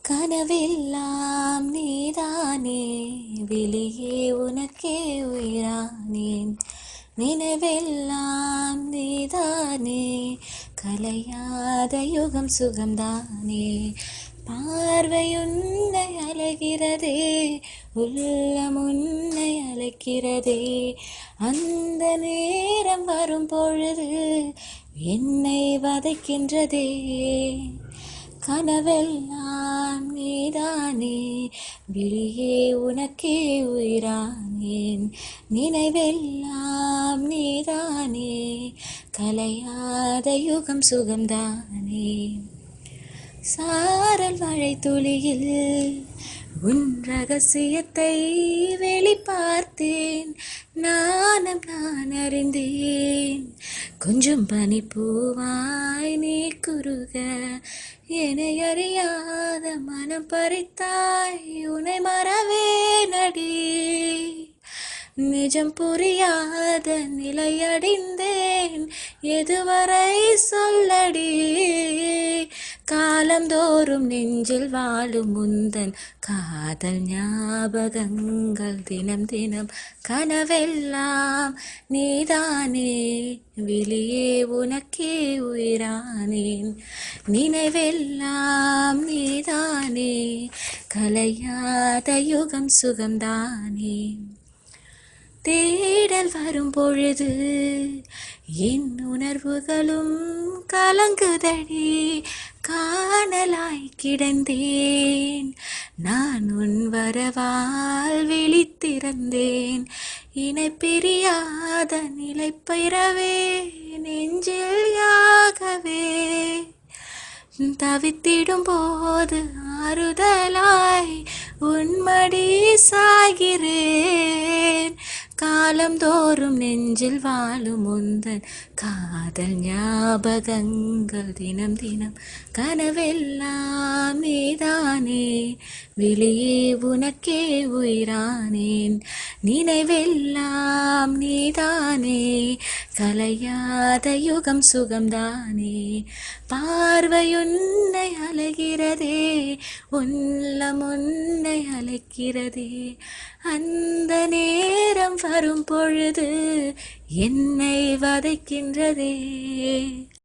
கனவெல்லாம் நீதானே, வெளியே உனக்கே உயிரானேன். நினைவெல்லாம் நீதானே, கலையாத யுகம் சுகம்தானே. பார்வையுன்னை அலைகிறதே, உள்ளம் உன்னை அழைக்கிறதே. அந்த நேரம் வரும் பொழுது என்னை வதைக்கின்றதே. கனவெல்லாம் நீதானே, விழியே உனக்கே உயிரானேன். நினைவெல்லாம் நீதானே, கலையாத யுகம் சுகம்தானே. சாரல் மழை துளியில் உன் ரகசியத்தை வெளிப்பார்த்தேன். நானும் நான் அறிந்தேன். கொஞ்சம் பனிப்பூவாய் நீ குறுக, என்னை அறியாத மனம் பறித்தாய். உன்னை மறவே நடி, நிஜம் புரியாத நிலையடைந்தேன். எதுவரை சொல்லடி, காலந்தோறும் நெஞ்சில் வாழும் முந்தன் காதல் ஞாபகங்கள் தினம் தினம். கனவெல்லாம் நீதானே, வெளியே உனக்கே உயிரானேன். நினைவெல்லாம் நீதானே, கலையாத யுகம் சுகம்தானே. தேடல் வரும் பொழுது என் உணர்வுகளும் கலங்குதடி. காணலாய் கிடந்தேன், நான் உன் வரவால் விழித்திருந்தேன். இணை பிரியாத நிலை பெறவே, நெஞ்சில் யாகவே தவித்திடும் போது ஆறுதலாய் உன்மடி சாகிறேன். காலந்தோறும் நெஞ்சில் வாழும் முந்தன் காதல் ஞாபகங்கள் தினம் தினம். கனவெல்லாம் நீதானே, வெளியே உனக்கே உயிரானேன். நினைவெல்லாம் நீதானே, கலையாத யுகம் சுகம்தானே. பார்வையுன்னை அலைகிறதே, உள்ளம் உன்னை அழைக்கிறதே. அந்த நேரம் வரும் பொழுது என்னை வதைக்கின்றதே.